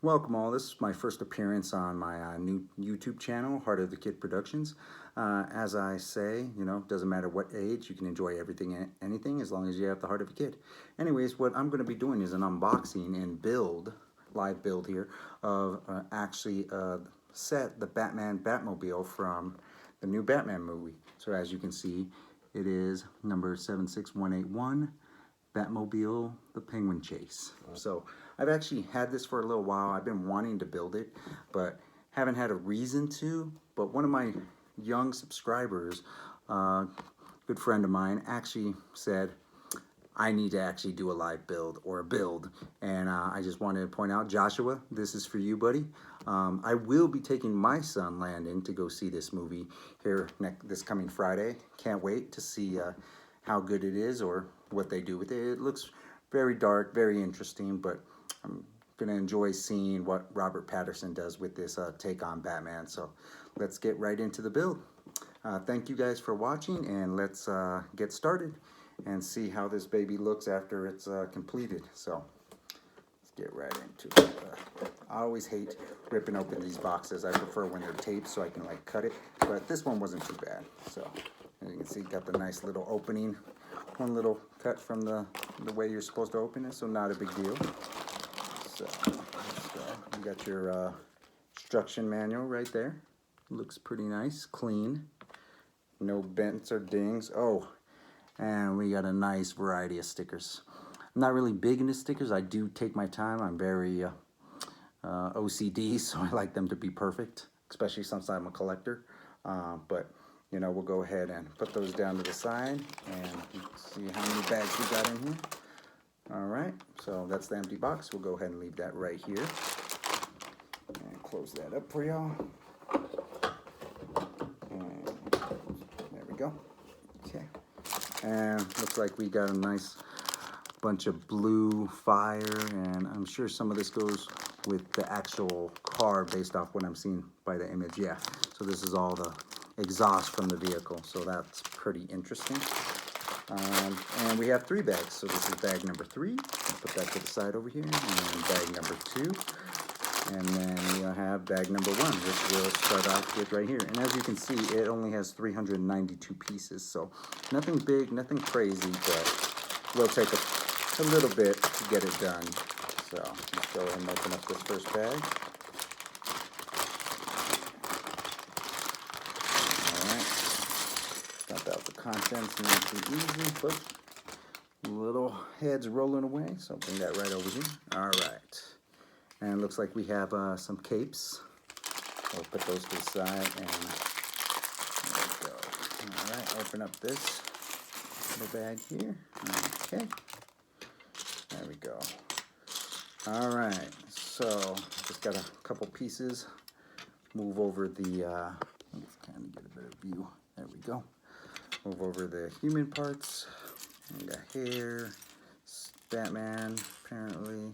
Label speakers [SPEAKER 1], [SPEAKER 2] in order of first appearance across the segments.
[SPEAKER 1] Welcome all. This is my first appearance on my new YouTube channel, Heart of the Kid Productions. As I say, doesn't matter what age, you can enjoy everything and anything as long as you have the heart of a kid. Anyways, what I'm going to be doing is an unboxing and live build here, of actually set the Batmobile from the new Batman movie. So as you can see, it is number 76181. Batmobile, the Penguin Chase. So I've actually had this for a little while. I've been wanting to build it, but haven't had a reason to. But one of my young subscribers, good friend of mine, actually said, I need to actually do a live build or a build. And I just wanted to point out, Joshua, this is for you, buddy. I will be taking my son, Landon, to go see this movie here this coming Friday. Can't wait to see how good it is or what they do with it. It looks very dark, very interesting, but I'm gonna enjoy seeing what Robert Pattinson does with this take on Batman. So let's get right into the build. Thank you guys for watching, and let's get started and see how this baby looks after it's completed. So let's get right into it. I always hate ripping open these boxes. I prefer when they're taped so I can like cut it, but this one wasn't too bad. So as you can see, got the nice little opening, one little cut from the way you're supposed to open it, so not a big deal. So you got your instruction manual right there. Looks pretty nice, clean, no bends or dings. Oh, and we got a nice variety of stickers. I'm not really big into stickers. I do take my time. I'm very OCD, so I like them to be perfect, especially since I'm a collector. But we'll go ahead and put those down to the side and see how many bags we got in here. All right, so that's the empty box. We'll go ahead and leave that right here and close that up for y'all. There we go. Okay, and looks like we got a nice bunch of blue fire, and I'm sure some of this goes with the actual car based off what I'm seeing by the image. Yeah, so this is all the exhaust from the vehicle, so that's pretty interesting. And we have 3 bags, so this is bag number 3. I'll put that to the side over here, and then bag number 2, and then we'll have bag number 1, which we'll start off with right here. And as you can see, it only has 392 pieces, so nothing big, nothing crazy, but will take a little bit to get it done. So let's go ahead and open up this first bag. Out the contents, not too easy, but little heads rolling away, so bring that right over here. All right, and it looks like we have some capes. We'll put those to the side, and there we go. All right, open up this little bag here. Okay, there we go. All right, so just got a couple pieces. Move over the, let's kind of get a better view. There we go. Move over the human parts. We got hair, Batman, apparently.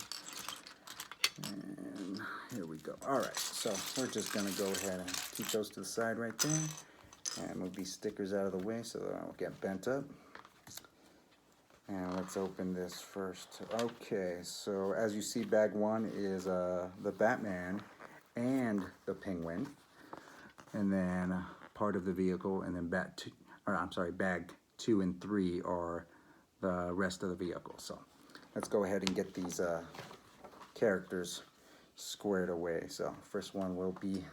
[SPEAKER 1] And here we go. All right, so we're just gonna go ahead and keep those to the side right there. And move these stickers out of the way so they don't get bent up. And let's open this first. Okay, so as you see, bag 1 is the Batman and the Penguin. And then part of the vehicle, and then bag 2 and 3 are the rest of the vehicle. So let's go ahead and get these characters squared away. So first one will be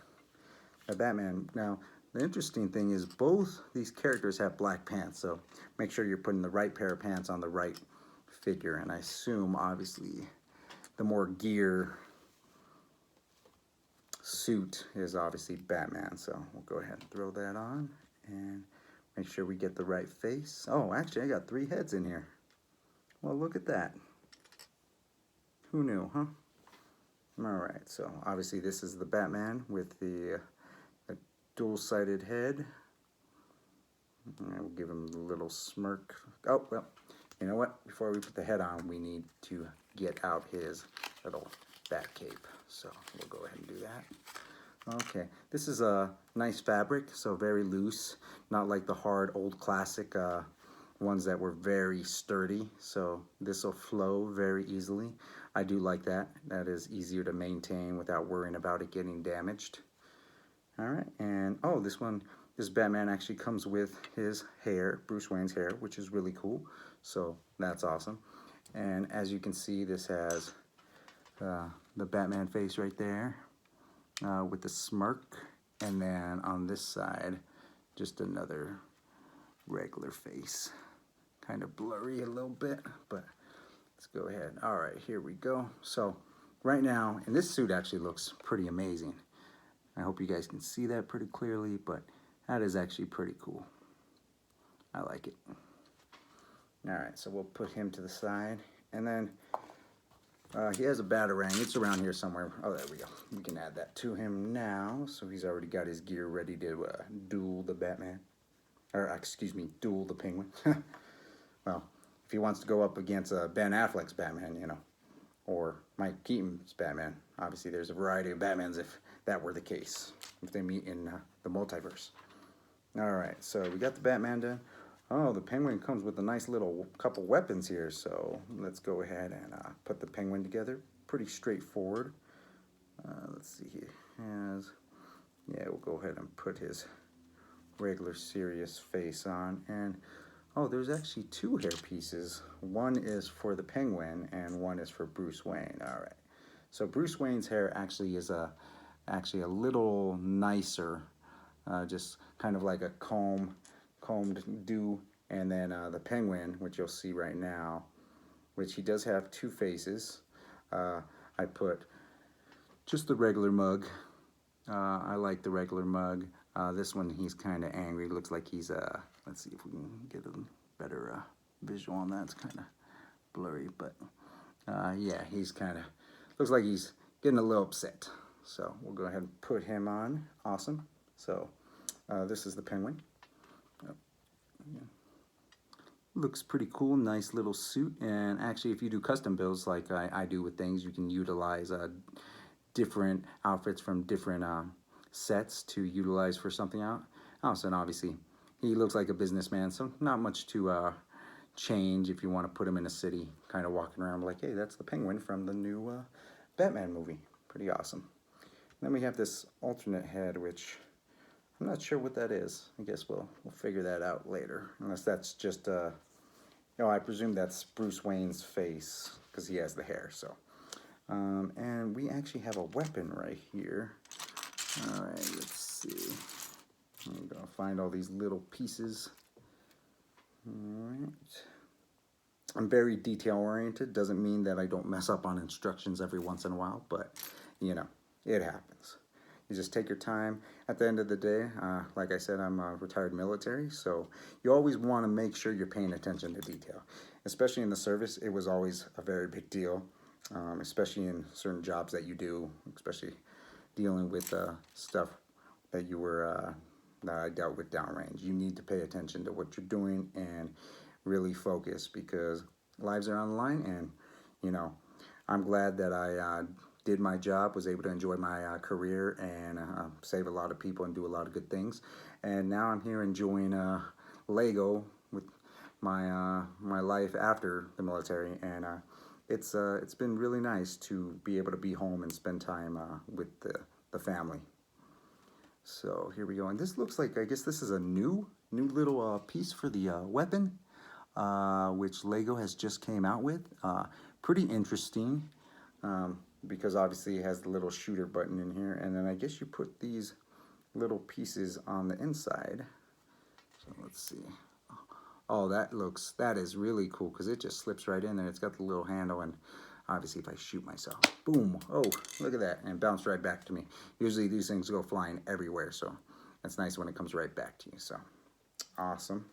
[SPEAKER 1] a Batman. Now the interesting thing is both these characters have black pants, so make sure you're putting the right pair of pants on the right figure. And I assume obviously the more gear suit is obviously Batman. So we'll go ahead and throw that on and make sure we get the right face. Oh, actually, I got 3 heads in here. Well, look at that. Who knew, huh? All right, so obviously this is the Batman with the dual-sided head. And we'll give him a little smirk. Oh, well, you know what? Before we put the head on, we need to get out his little bat cape. So we'll go ahead and do that. Okay, this is a nice fabric, so very loose, not like the hard old classic ones that were very sturdy. So this will flow very easily. I do like that. That is easier to maintain without worrying about it getting damaged. All right, and oh, this Batman actually comes with his hair, Bruce Wayne's hair, which is really cool. So that's awesome. And as you can see, this has the Batman face right there with the smirk. And then on this side, just another regular face. Kind of blurry a little bit, but let's go ahead. All right, here we go. So right now, and this suit actually looks pretty amazing. I hope you guys can see that pretty clearly, but that is actually pretty cool. I like it. All right, so we'll put him to the side. And then he has a batarang. It's around here somewhere. Oh, there we go. We can add that to him now. So he's already got his gear ready to duel the Batman. Or, excuse me, duel the Penguin. Well, if he wants to go up against Ben Affleck's Batman, you know, or Mike Keaton's Batman. Obviously, there's a variety of Batmans if that were the case, if they meet in the multiverse. All right, so we got the Batman done. Oh, the Penguin comes with a nice little couple weapons here, so let's go ahead and put the Penguin together. Pretty straightforward. Let's see here. Yeah, we'll go ahead and put his regular serious face on. And oh, there's actually two hair pieces. One is for the Penguin and one is for Bruce Wayne. All right. So Bruce Wayne's hair actually is actually a little nicer, just kind of like a combed do. And then the Penguin, which you'll see right now, which he does have two faces. I put just the regular mug. I like the regular mug. This one, he's kind of angry. Looks like he's, let's see if we can get a better visual on that. It's kind of blurry, but yeah, he's kind of, looks like he's getting a little upset. So we'll go ahead and put him on. Awesome. So this is the Penguin. Yeah. Looks pretty cool. Nice little suit. And actually, if you do custom builds like I do with things, you can utilize different outfits from different sets to utilize for something else. And obviously, he looks like a businessman, so not much to change if you want to put him in a city, kind of walking around like, hey, that's the Penguin from the new Batman movie. Pretty awesome. Then we have this alternate head, which I'm not sure what that is. I guess we'll figure that out later, unless that's just I presume that's Bruce Wayne's face because he has the hair. So, and we actually have a weapon right here. All right, let's see. I'm gonna find all these little pieces. All right. I'm very detail oriented. Doesn't mean that I don't mess up on instructions every once in a while, but you know, it happens. You just take your time. At the end of the day, like I said, I'm a retired military, so you always want to make sure you're paying attention to detail. Especially in the service, it was always a very big deal, especially in certain jobs that you do, especially dealing with stuff that you were that I dealt with downrange. You need to pay attention to what you're doing and really focus because lives are on the line. And you know, I'm glad that I did my job, was able to enjoy my career and save a lot of people and do a lot of good things. And now I'm here enjoying Lego with my life after the military, and it's been really nice to be able to be home and spend time with the family. So here we go, and this looks like, I guess this is a new little piece for the weapon, which Lego has just came out with. Pretty interesting, because obviously it has the little shooter button in here, and then I guess you put these little pieces on the inside. So let's see. Oh, that is really cool because it just slips right in, and it's got the little handle, and obviously if I shoot myself, boom, oh, look at that, and bounce right back to me. Usually these things go flying everywhere, so that's nice when it comes right back to you. So awesome.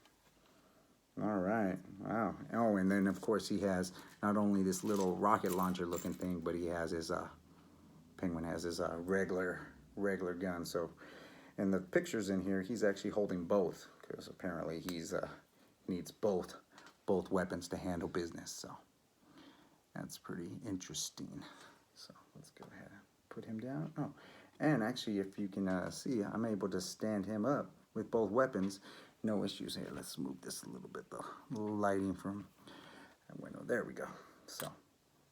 [SPEAKER 1] All right, wow. Oh, and then of course he has not only this little rocket launcher looking thing, but he has his Penguin has his regular gun. So in the pictures in here, he's actually holding both because apparently he's needs both weapons to handle business. So that's pretty interesting. So let's go ahead and put him down. Oh, and actually, if you can see, I'm able to stand him up with both weapons. No issues here. Let's move this a little bit, the lighting from that window. There we go. So,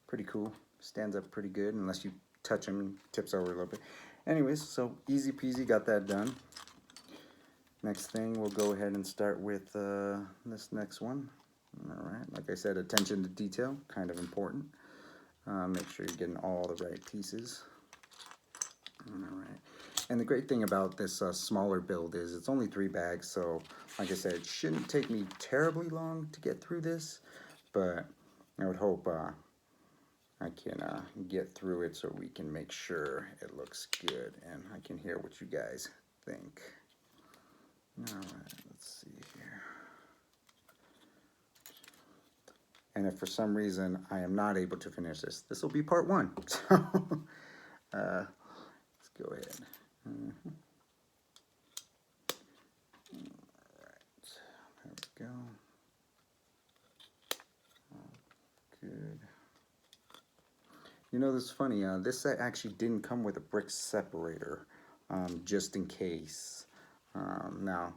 [SPEAKER 1] pretty cool. stands up pretty good unless you touch him and tips over a little bit. Anyways, so easy peasy, got that done. Next thing, we'll go ahead and start with this next one. All right, like I said, attention to detail, kind of important. Make sure you're getting all the right pieces. All right. And the great thing about this smaller build is it's only 3 bags, so like I said, it shouldn't take me terribly long to get through this, but I would hope I can get through it so we can make sure it looks good and I can hear what you guys think. All right, let's see here. And if for some reason I am not able to finish this, this will be part 1. So let's go ahead. Mm-hmm. All right, there we go. Good. You know, this is funny. This set actually didn't come with a brick separator, just in case. Now,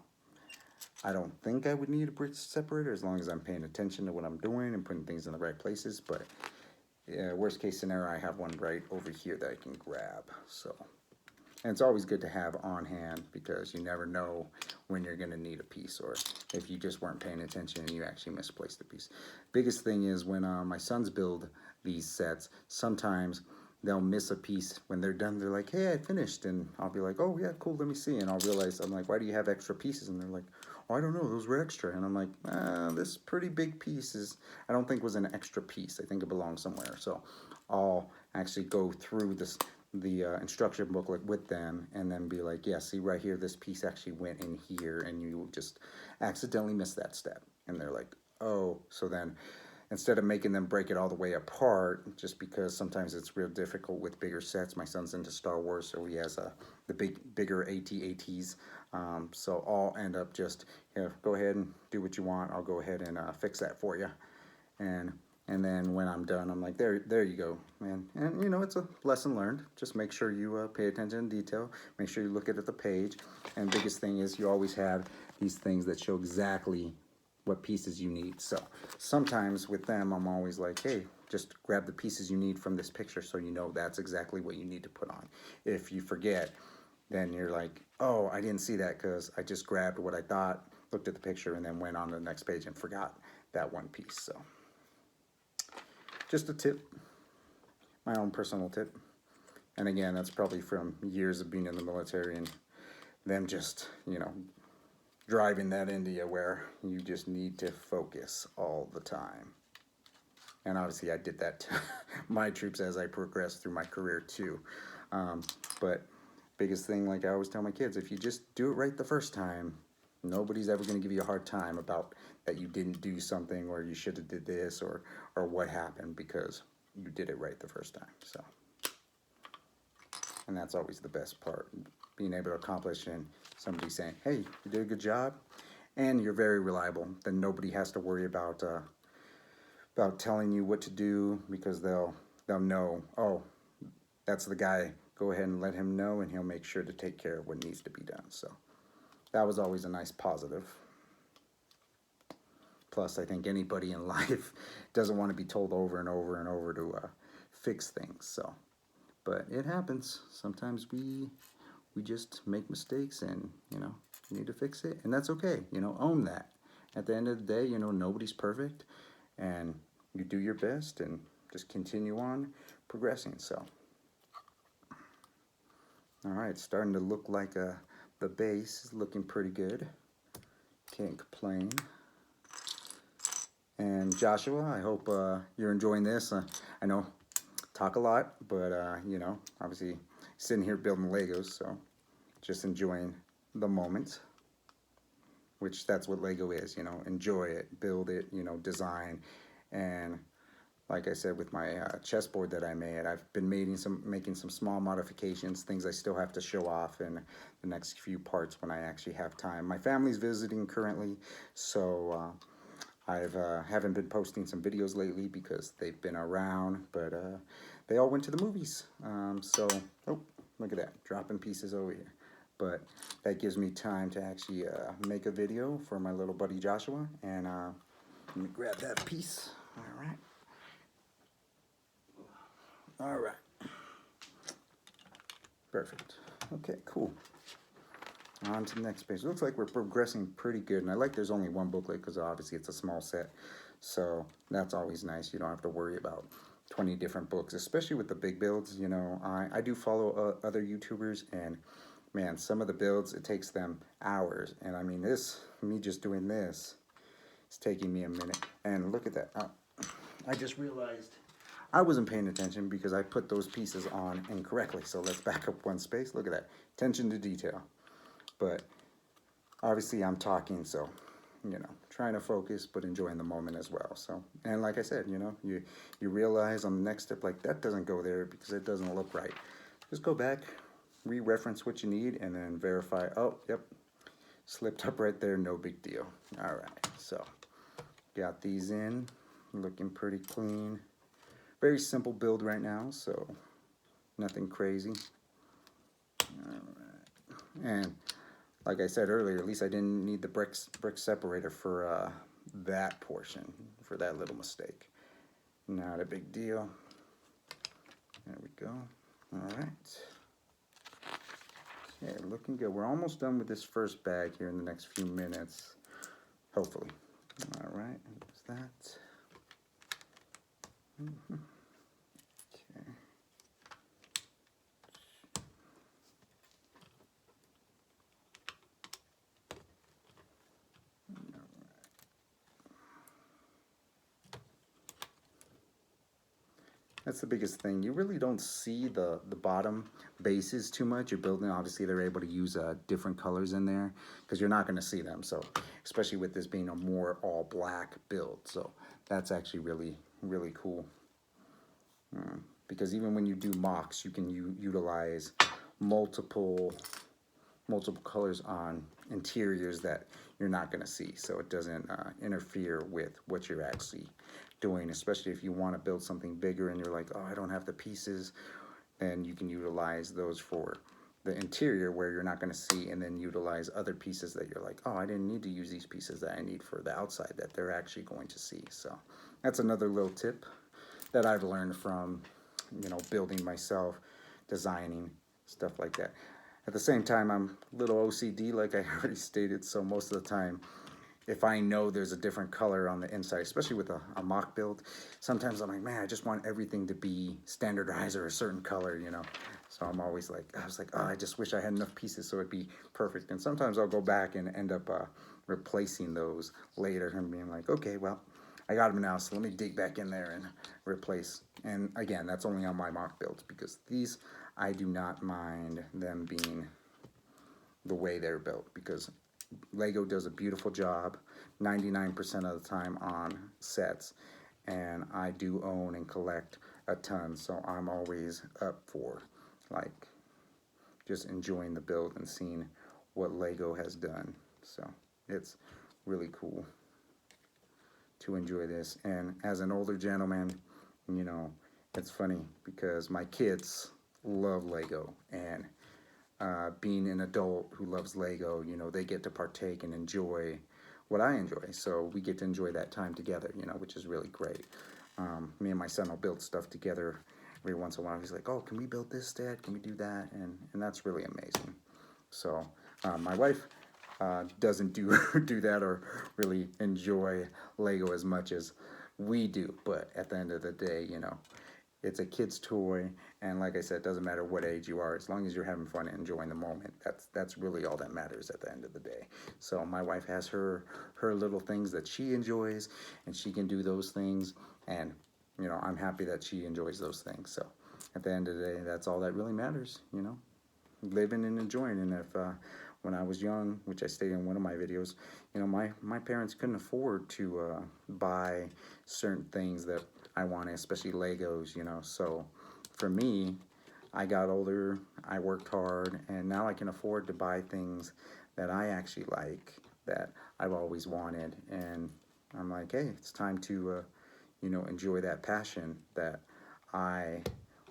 [SPEAKER 1] I don't think I would need a brick separator as long as I'm paying attention to what I'm doing and putting things in the right places. But worst case scenario, I have one right over here that I can grab. So, and it's always good to have on hand because you never know when you're going to need a piece or if you just weren't paying attention and you actually misplaced a piece. Biggest thing is when my sons build these sets, sometimes they'll miss a piece. When they're done, they're like, hey, I finished. And I'll be like, oh, yeah, cool, let me see. And I'll realize, I'm like, why do you have extra pieces? And they're like, oh, I don't know, those were extra. And I'm like, this pretty big piece is, I don't think was an extra piece. I think it belongs somewhere. So I'll actually go through the instruction booklet with them and then be like, yeah, see right here, this piece actually went in here and you just accidentally missed that step. And they're like, oh, so then instead of making them break it all the way apart, just because sometimes it's real difficult with bigger sets. My son's into Star Wars, so he has the bigger AT-ATs. So I'll end up just, go ahead and do what you want. I'll go ahead and fix that for you. And then when I'm done, I'm like, there you go, man. And, you know, it's a lesson learned. Just make sure you pay attention to detail. Make sure you look at the page. And biggest thing is you always have these things that show exactly what pieces you need. So sometimes with them, I'm always like, hey, just grab the pieces you need from this picture so you know that's exactly what you need to put on. If you forget, then you're like, oh, I didn't see that because I just grabbed what I thought, looked at the picture, and then went on to the next page and forgot that one piece. So just a tip, my own personal tip. And again, that's probably from years of being in the military and them just, you know, driving that into you where you just need to focus all the time. And obviously I did that to my troops as I progressed through my career too. But biggest thing, like I always tell my kids, if you just do it right the first time, nobody's ever going to give you a hard time about that you didn't do something or you should have did this or what happened because you did it right the first time. So, and that's always the best part, being able to accomplish and somebody saying, hey, you did a good job and you're very reliable. Then nobody has to worry about telling you what to do because they'll know, oh, that's the guy. Go ahead and let him know and he'll make sure to take care of what needs to be done. So that was always a nice positive. Plus, I think anybody in life doesn't want to be told over and over and over to fix things. So, but it happens. Sometimes we just make mistakes and, you know, you need to fix it. And that's okay. You know, own that. At the end of the day, you know, nobody's perfect. And you do your best and just continue on progressing. So, all right, it's starting to look like the base is looking pretty good. Can't complain. And Joshua, I hope you're enjoying this. I know, talk a lot, but you know, obviously sitting here building Legos, so just enjoying the moment, which that's what Lego is, you know, enjoy it, build it, you know, design. And like I said, with my chessboard that I made, I've been making some small modifications, things I still have to show off in the next few parts when I actually have time. My family's visiting currently, so haven't been posting some videos lately because they've been around, but they all went to the movies. So, oh, look at that, dropping pieces over here. But that gives me time to actually make a video for my little buddy Joshua. And let me grab that piece. All right. All right. Perfect. Okay, cool. On to the next page. Looks like we're progressing pretty good, and I like there's only one booklet because obviously it's a small set, so that's always nice. You don't have to worry about 20 different books, especially with the big builds. You know, I do follow other YouTubers, and man, some of the builds, it takes them hours, and I mean, me just doing this, it's taking me a minute. And look at that. I just realized I wasn't paying attention because I put those pieces on incorrectly. So let's back up one space. Look at that. Attention to detail. But obviously I'm talking, so, you know, trying to focus, but enjoying the moment as well. So, and like I said, you know, you realize on the next step, like that doesn't go there because it doesn't look right. Just go back, re-reference what you need, and then verify, oh, yep, slipped up right there, no big deal. All right, so got these in, looking pretty clean. Very simple build right now, so nothing crazy. All right. And like I said earlier, at least I didn't need the brick separator for that portion, for that little mistake. Not a big deal. There we go. All right. Okay, looking good. We're almost done with this first bag here in the next few minutes, hopefully. All right, there's that. Okay. That's the biggest thing. You really don't see the bottom bases too much. You're building, obviously they're able to use different colors in there because you're not going to see them. So especially with this being a more all black build. So that's actually really, really cool. Because even when you do mocks, you can utilize multiple colors on interiors that you're not going to see, so it doesn't interfere with what you're actually doing, especially if you want to build something bigger and you're like, oh, I don't have the pieces, then you can utilize those for the interior where you're not going to see, and then utilize other pieces that you're like, oh, I didn't need to use these pieces that I need for the outside that they're actually going to see. So that's another little tip that I've learned from, you know, building myself, designing, stuff like that. At the same time, I'm a little OCD, like I already stated, so most of the time, if I know there's a different color on the inside, especially with a mock build, sometimes I'm like, man, I just want everything to be standardized or a certain color, you know? So I'm always like, oh, I just wish I had enough pieces so it'd be perfect. And sometimes I'll go back and end up replacing those later and being like, okay, well, I got them now, so let me dig back in there and replace. And again, that's only on my mock builds because these, I do not mind them being the way they're built because Lego does a beautiful job 99% of the time on sets, and I do own and collect a ton, so I'm always up for like just enjoying the build and seeing what Lego has done. So it's really cool to enjoy this. And as an older gentleman, you know, it's funny because my kids love Lego, and being an adult who loves Lego, you know, they get to partake and enjoy what I enjoy. So we get to enjoy that time together, you know, which is really great. Me and my son will build stuff together every once in a while. He's like, oh, can we build this, Dad? Can we do that? And that's really amazing. So my wife doesn't do that or really enjoy Lego as much as we do. But at the end of the day, you know, it's a kid's toy, and like I said, it doesn't matter what age you are, as long as you're having fun and enjoying the moment. That's really all that matters at the end of the day. So my wife has her little things that she enjoys, and she can do those things, and you know, I'm happy that she enjoys those things. So at the end of the day, that's all that really matters, you know, living and enjoying. And if when I was young, which I stated in one of my videos, you know, my parents couldn't afford to buy certain things that I wanted, especially Legos, you know. So for me, I got older, I worked hard, and now I can afford to buy things that I actually like, that I've always wanted. And I'm like, hey, it's time to, you know, enjoy that passion that I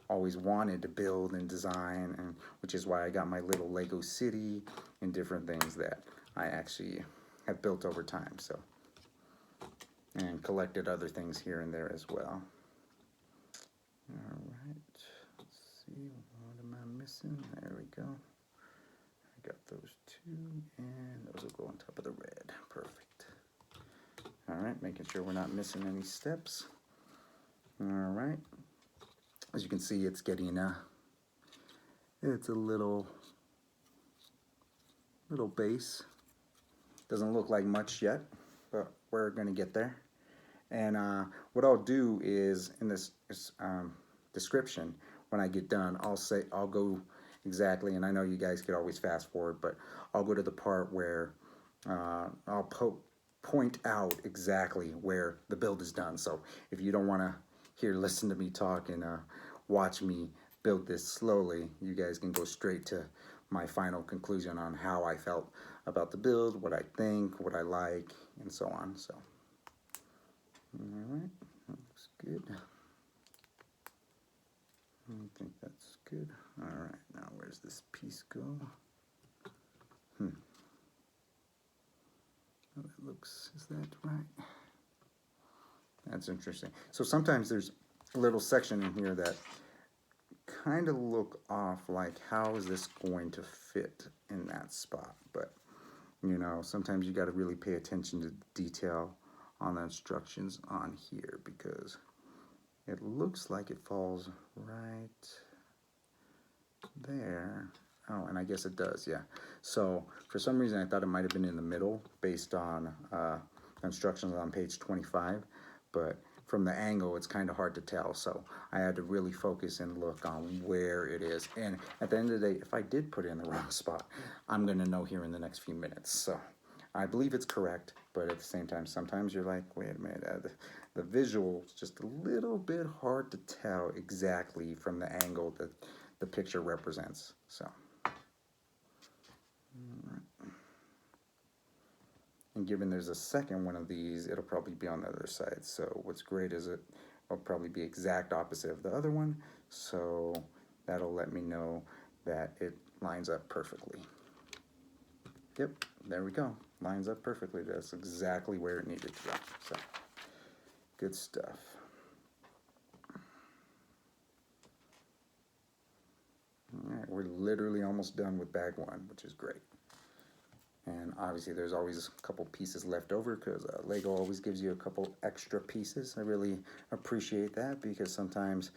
[SPEAKER 1] always wanted to build and design, and which is why I got my little Lego city and different things that I actually have built over time. So, and collected other things here and there as well. All right. see, what am I missing? There we go. I got those two, and those will go on top of the red. Perfect. All right, making sure we're not missing any steps. All right. As you can see, it's getting it's a little base. Doesn't look like much yet, but we're gonna get there. And what I'll do is in this description, when I get done, I'll go exactly, and I know you guys could always fast forward, but I'll go to the part where I'll point out exactly where the build is done. So if you don't want to listen to me talk and watch me build this slowly, you guys can go straight to my final conclusion on how I felt about the build, what I think, what I like, and so on. So, all right, that looks good. I think that's good. All right, now where's this piece go? Oh, that looks, is that right? That's interesting. So sometimes there's a little section in here that kind of look off, like how is this going to fit in that spot? But you know, sometimes you got to really pay attention to detail on the instructions on here, because it looks like it falls right there. Oh, and I guess it does, yeah. So for some reason I thought it might have been in the middle based on instructions on page 25, but from the angle it's kind of hard to tell, so I had to really focus and look on where it is. And at the end of the day, if I did put it in the wrong spot, I'm gonna know here in the next few minutes. So I believe it's correct, but at the same time, sometimes you're like, wait a minute, the visual is just a little bit hard to tell exactly from the angle that the picture represents. So, and given there's a second one of these, it'll probably be on the other side. So what's great is it'll probably be exact opposite of the other one. So that'll let me know that it lines up perfectly. Yep, there we go. Lines up perfectly. That's exactly where it needed to go. So, good stuff. All right, we're literally almost done with bag one, which is great. And obviously there's always a couple pieces left over, because Lego always gives you a couple extra pieces. I really appreciate that, because sometimes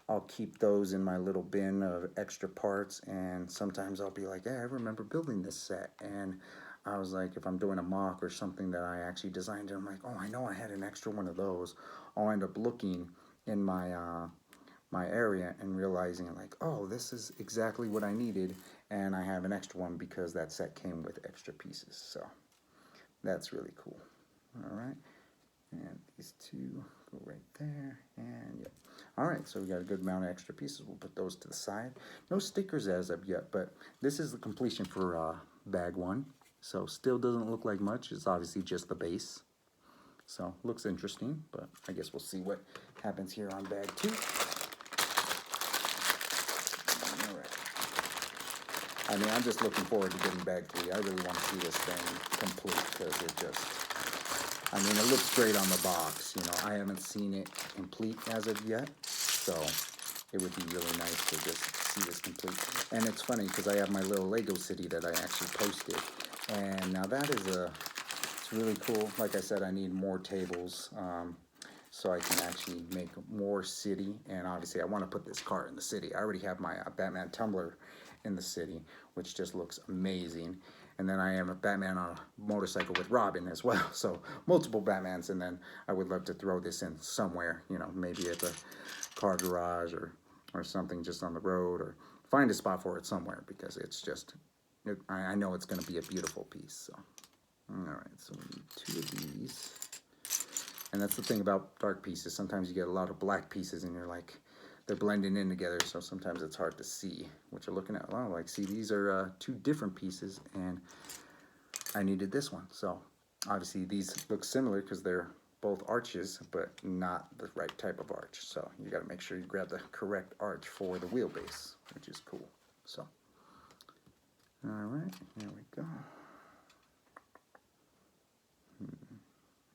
[SPEAKER 1] I'll keep those in my little bin of extra parts, and sometimes I'll be like, hey, I remember building this set, and I was like, if I'm doing a mock or something that I actually designed, I'm like, oh, I know I had an extra one of those. I'll end up looking in my my area and realizing like, oh, this is exactly what I needed, and I have an extra one because that set came with extra pieces. So that's really cool. All right, and these two go right there, and yep. All right, so we got a good amount of extra pieces. We'll put those to the side. No stickers as of yet, but this is the completion for bag one. So still doesn't look like much. It's obviously just the base. So looks interesting, but I guess we'll see what happens here on bag two. All right. I mean, I'm just looking forward to getting bag three. I really want to see this thing complete, because it just, I mean, it looks great on the box. You know, I haven't seen it complete as of yet, so it would be really nice to just see this complete. And it's funny, because I have my little Lego city that I actually posted, and now that is it's really cool. Like I said, I need more tables, so I can actually make more city. And obviously I want to put this car in the city. I already have my Batman tumbler in the city, which just looks amazing. And then I have a Batman on a motorcycle with Robin as well. So multiple Batmans, and then I would love to throw this in somewhere, you know, maybe at the car garage or something just on the road, or find a spot for it somewhere, because it's just, I know it's going to be a beautiful piece. So, all right, so we need two of these. And that's the thing about dark pieces. Sometimes you get a lot of black pieces and you're like, they're blending in together, so sometimes it's hard to see what you're looking at. Well, like, see, these are two different pieces, and I needed this one. So obviously these look similar because they're both arches, but not the right type of arch. So you got to make sure you grab the correct arch for the wheelbase, which is cool. So, all right, here we go.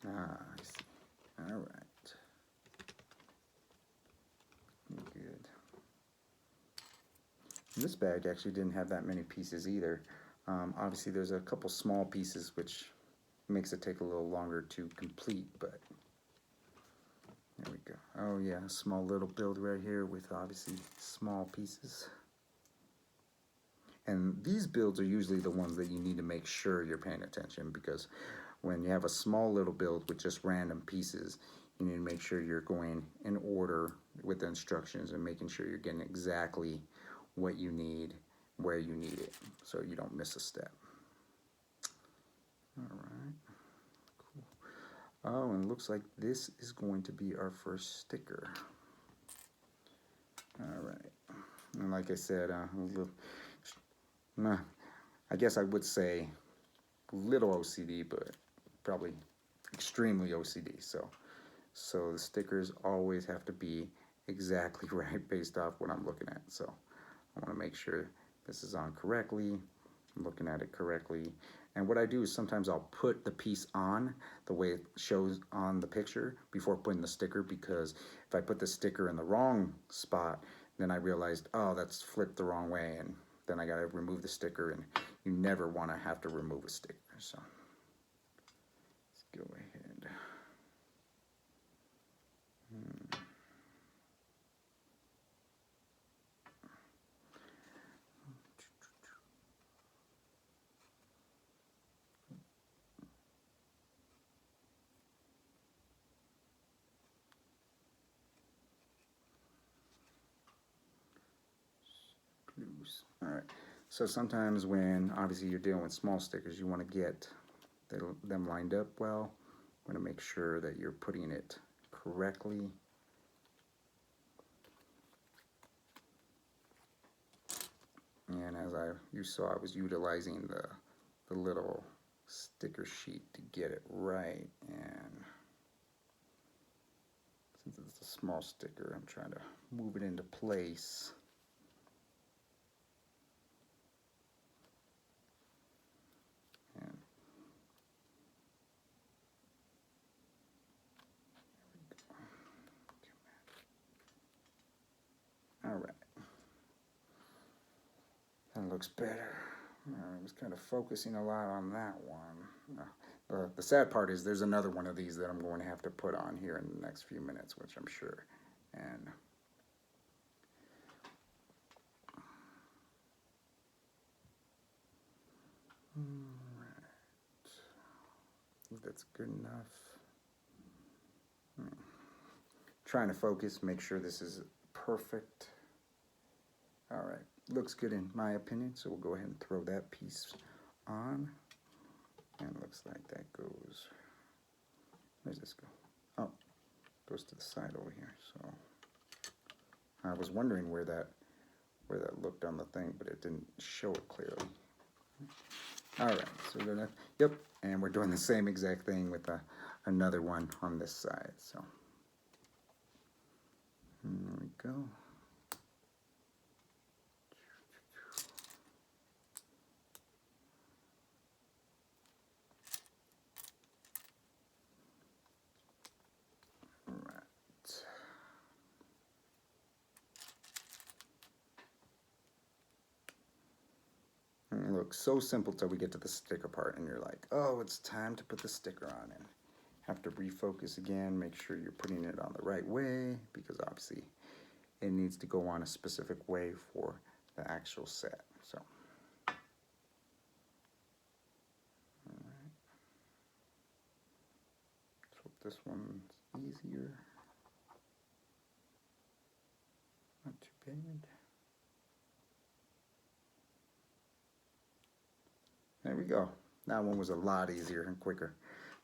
[SPEAKER 1] I see. All right. Good. This bag actually didn't have that many pieces either. Obviously there's a couple small pieces which makes it take a little longer to complete, but there we go. Oh yeah, a small little build right here with obviously small pieces. And these builds are usually the ones that you need to make sure you're paying attention, because when you have a small little build with just random pieces, you need to make sure you're going in order with the instructions and making sure you're getting exactly what you need, where you need it, so you don't miss a step. All right, cool. Oh, and it looks like this is going to be our first sticker. All right, and like I said, I guess I would say little OCD, but probably extremely OCD. So the stickers always have to be exactly right based off what I'm looking at. So I want to make sure this is on correctly, I'm looking at it correctly. And what I do is sometimes I'll put the piece on the way it shows on the picture before putting the sticker, because if I put the sticker in the wrong spot, then I realized, oh, that's flipped the wrong way, and then I got to remove the sticker, and you never want to have to remove a sticker. So let's go ahead. All right, so sometimes when obviously you're dealing with small stickers, you want to get them lined up well. You want to make sure that you're putting it correctly. And as you saw, I was utilizing the little sticker sheet to get it right. And since it's a small sticker, I'm trying to move it into place. And all right, that looks better. I was kind of focusing a lot on that one. The sad part is there's another one of these that I'm going to have to put on here in the next few minutes, which I'm sure. And right, I think that's good enough. Trying to focus, make sure this is perfect. All right, looks good in my opinion, so we'll go ahead and throw that piece on. And it looks like that goes, where's this go? Oh, goes to the side over here. So I was wondering where that looked on the thing, but it didn't show it clearly. All right, so we're gonna, yep, and we're doing the same exact thing with another one on this side. So there we go. It looks so simple till we get to the sticker part, and you're like, oh, it's time to put the sticker on, and have to refocus again, make sure you're putting it on the right way, because obviously it needs to go on a specific way for the actual set. So all right. Let's hope this one's easier. Not too bad. There we go. That one was a lot easier and quicker.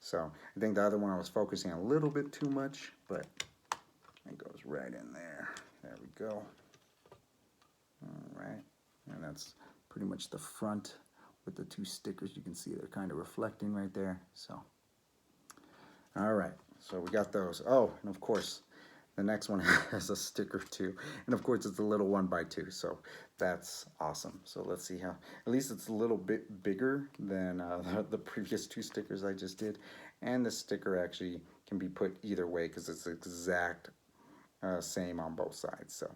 [SPEAKER 1] So I think the other one I was focusing a little bit too much, but it goes right in there. There we go. All right, and that's pretty much the front with the two stickers. You can see they're kind of reflecting right there. So, all right, so we got those. Oh, and of course, the next one has a sticker too. And of course, it's a little 1x2, so that's awesome. So let's see how, at least it's a little bit bigger than the previous two stickers I just did. And the sticker actually can be put either way because it's exact same on both sides. So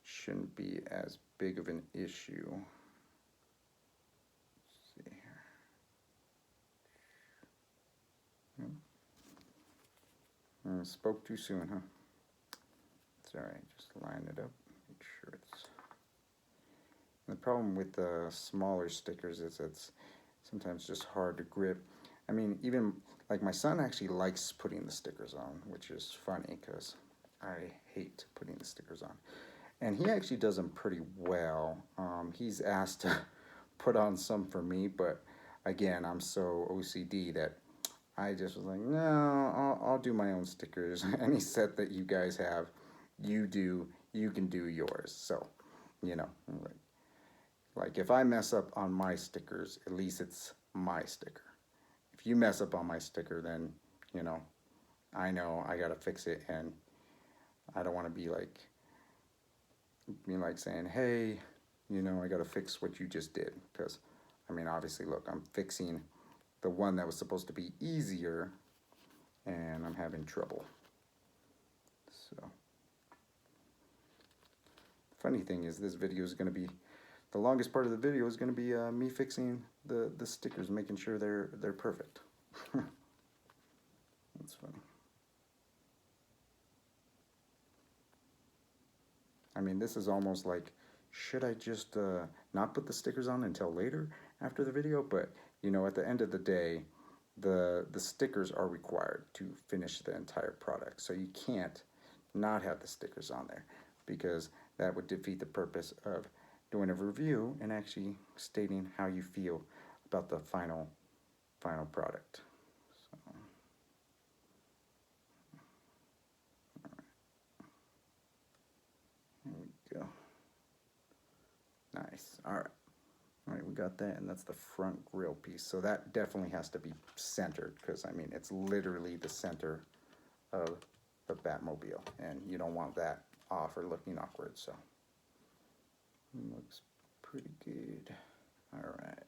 [SPEAKER 1] shouldn't be as big of an issue. Let's see here. Spoke too soon, huh? It's alright, just line it up, make sure it's... The problem with the smaller stickers is it's sometimes just hard to grip. I mean, even like my son actually likes putting the stickers on, which is funny because I hate putting the stickers on. And he actually does them pretty well. He's asked to put on some for me, but again, I'm so OCD that I just was like, no, I'll do my own stickers. Any set that you guys have, you can do yours. So, you know, like if I mess up on my stickers, at least it's my sticker. If you mess up on my sticker, then, you know I gotta fix it, and I don't want to be like saying, hey, you know, I gotta fix what you just did, because I mean, obviously, look, I'm fixing the one that was supposed to be easier, and I'm having trouble. So, funny thing is, this video is going to be, the longest part of the video is going to be me fixing the stickers, making sure they're perfect. That's funny. I mean, this is almost like, should I just not put the stickers on until later after the video? But, you know, at the end of the day, the stickers are required to finish the entire product. So you can't not have the stickers on there, because that would defeat the purpose of doing a review and actually stating how you feel about the final product. So, there we go. Nice. All right, we got that, and that's the front grille piece. So that definitely has to be centered, because I mean, it's literally the center of the Batmobile, and you don't want that off or looking awkward. So looks pretty good. All right.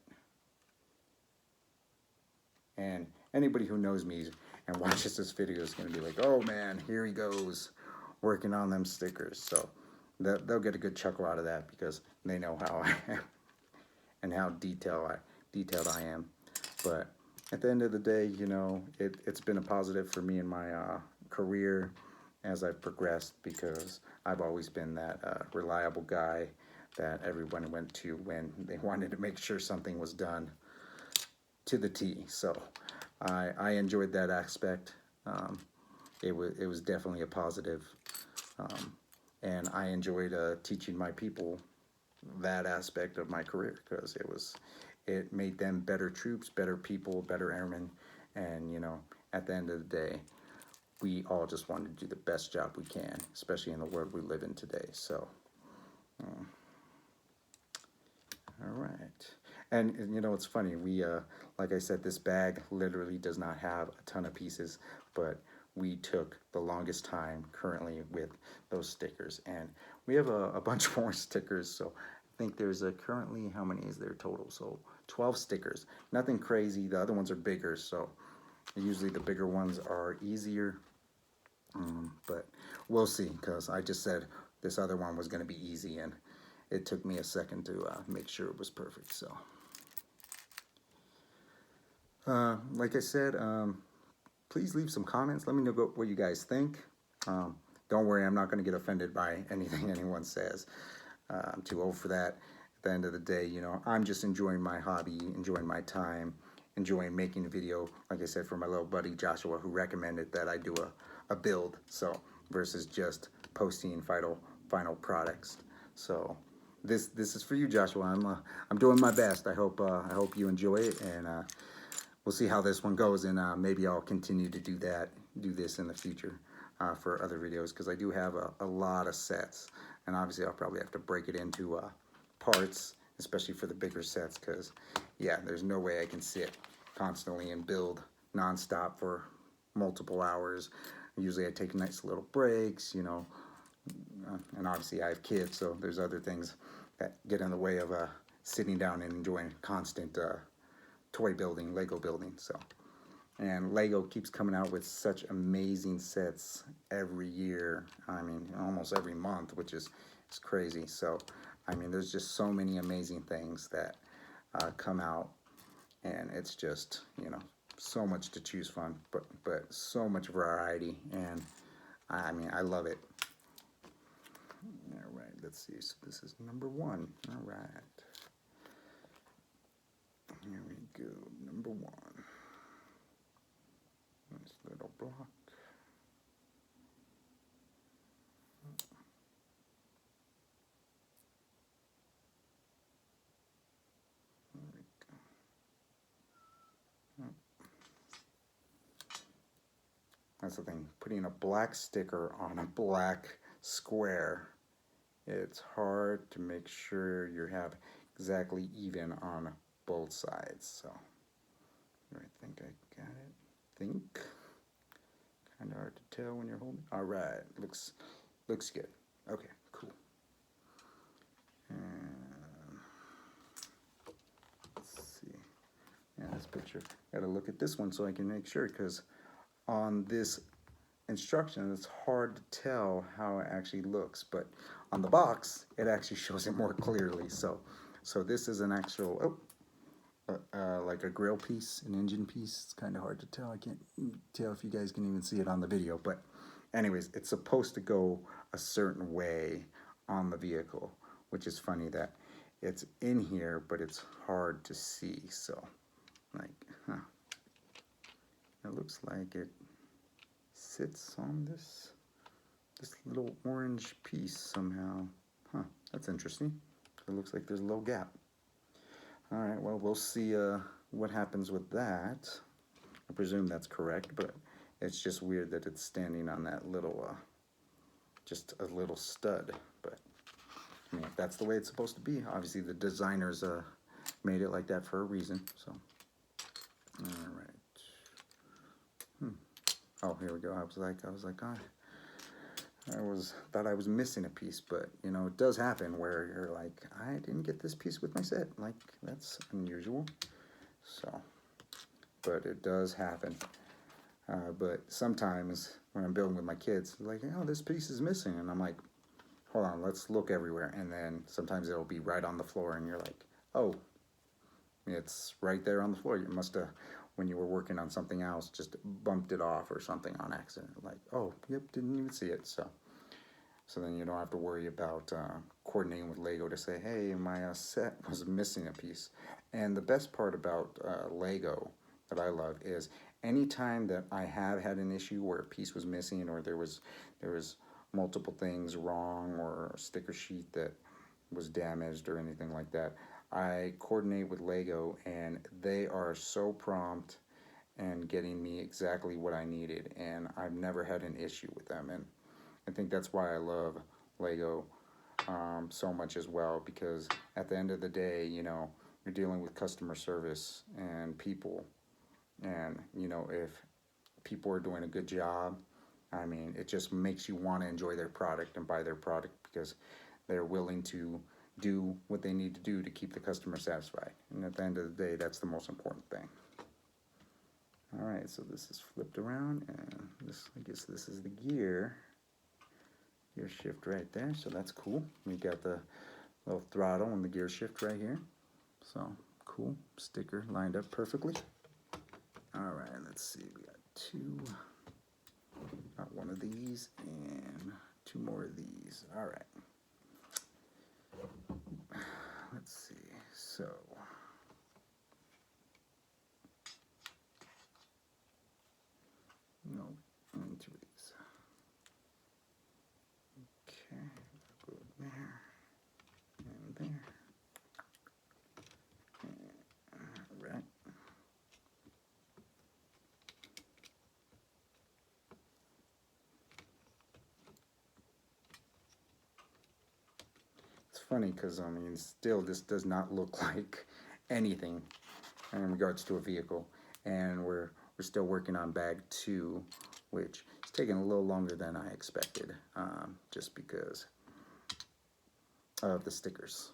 [SPEAKER 1] And anybody who knows me and watches this video is going to be like, oh man, here he goes working on them stickers. So they'll get a good chuckle out of that, because they know how I am and how detailed I am. But at the end of the day, you know, it's been a positive for me in my career as I've progressed, because I've always been that reliable guy that everyone went to when they wanted to make sure something was done to the T. So I enjoyed that aspect. It was definitely a positive, and I enjoyed teaching my people that aspect of my career, because it made them better troops, better people, better airmen, and you know, at the end of the day, we all just want to do the best job we can, especially in the world we live in today. So, all right. And you know, it's funny, we, like I said, this bag literally does not have a ton of pieces, but we took the longest time currently with those stickers. And we have a bunch more stickers, so I think there's currently, how many is there total? So 12 stickers. Nothing crazy. The other ones are bigger, so usually the bigger ones are easier. But we'll see, because I just said this other one was going to be easy, and it took me a second to make sure it was perfect. So, like I said, please leave some comments. Let me know what you guys think. Don't worry, I'm not going to get offended by anything anyone says. I'm too old for that. At the end of the day, you know, I'm just enjoying my hobby, enjoying my time, enjoying making a video, like I said, for my little buddy Joshua, who recommended that I do a build, so versus just posting final products. So this is for you, Joshua. I'm doing my best. I hope you enjoy it, and we'll see how this one goes, and maybe I'll continue to do this in the future for other videos, because I do have a lot of sets, and obviously I'll probably have to break it into parts, especially for the bigger sets, because yeah, there's no way I can sit constantly and build nonstop for multiple hours. Usually I take nice little breaks, you know, and obviously I have kids, so there's other things that get in the way of sitting down and enjoying constant toy building, Lego building. So, and Lego keeps coming out with such amazing sets every year. I mean, almost every month, which is It's crazy. So, I mean, there's just so many amazing things that come out, and it's just, you know, so much to choose from, but so much variety, and I mean, I love it. All right, let's see. So this is number one. All right. Here we go. Number one. This little block. There we go. That's the thing. Putting a black sticker on a black square, it's hard to make sure you have exactly even on both sides. So I think I got it. Think. Kind of hard to tell when you're holding. All right, looks good. Okay, cool. And let's see. Yeah, this picture. Got to look at this one so I can make sure, because on this instruction it's hard to tell how it actually looks, but on the box it actually shows it more clearly. So this is an actual like a grill piece, an engine piece. It's kind of hard to tell. I can't tell if you guys can even see it on the video, but anyways, it's supposed to go a certain way on the vehicle, which is funny that it's in here but it's hard to see. So like, it looks like it sits on this little orange piece somehow. That's interesting. It looks like there's a little gap. All right, well, we'll see what happens with that. I presume that's correct, but it's just weird that it's standing on that little, just a little stud. But I mean, if that's the way it's supposed to be, obviously the designers made it like that for a reason. So, all right. Oh, here we go. I was like, oh, thought I was missing a piece, but you know, it does happen where you're like, I didn't get this piece with my set. Like, that's unusual. So, but it does happen. But sometimes when I'm building with my kids, they're like, oh, this piece is missing, and I'm like, hold on, let's look everywhere. And then sometimes it'll be right on the floor, and you're like, oh, it's right there on the floor. You must have, when you were working on something else, just bumped it off or something on accident. Like, oh, yep, didn't even see it. So then you don't have to worry about coordinating with Lego to say, hey, my set was missing a piece. And the best part about Lego that I love is anytime that I have had an issue where a piece was missing, or there was multiple things wrong, or a sticker sheet that was damaged or anything like that, I coordinate with Lego, and they are so prompt and getting me exactly what I needed, and I've never had an issue with them. And I think that's why I love Lego so much as well, because at the end of the day, you know, you're dealing with customer service and people, and you know, if people are doing a good job, I mean, it just makes you want to enjoy their product and buy their product, because they're willing to do what they need to do to keep the customer satisfied. And at the end of the day, that's the most important thing. All right, so this is flipped around, and this, I guess this is the gear shift right there, so that's cool. We got the little throttle and the gear shift right here. So cool, sticker lined up perfectly. All right, let's see, we got two, got one of these and two more of these. All right. Let's see, so no, only two of these. Okay, go there and there. All right. It's funny because, I mean, still this does not look like anything in regards to a vehicle, and we're still working on bag 2, which is taking a little longer than I expected, just because of the stickers.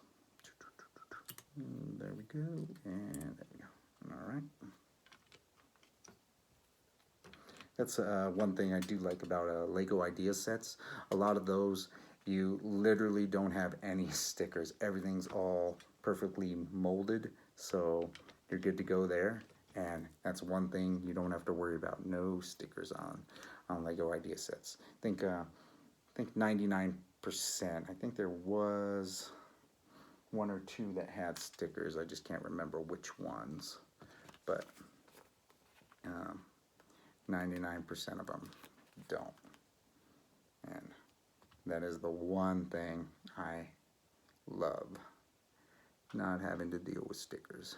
[SPEAKER 1] There we go, and there we go. All right. That's one thing I do like about Lego idea sets. A lot of those, you literally don't have any stickers. Everything's all perfectly molded, so you're good to go there. And that's one thing you don't have to worry about. No stickers on Lego idea sets. I think 99%. I think there was one or two that had stickers. I just can't remember which ones, but 99% of them don't. And that is the one thing I love, not having to deal with stickers.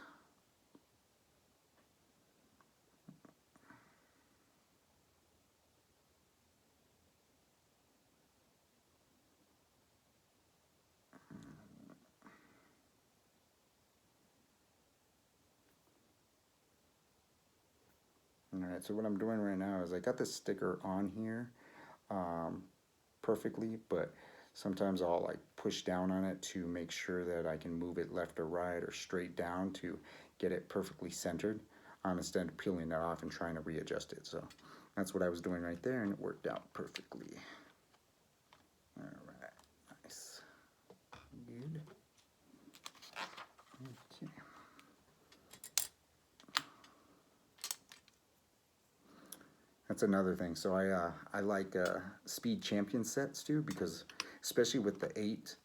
[SPEAKER 1] Alright, so what I'm doing right now is I got this sticker on here perfectly, but sometimes I'll like push down on it to make sure that I can move it left or right or straight down to get it perfectly centered, instead of peeling it off and trying to readjust it. So that's what I was doing right there, and it worked out perfectly. Alright, nice. Good. Okay. That's another thing. So I like speed champion sets too, because especially with the 8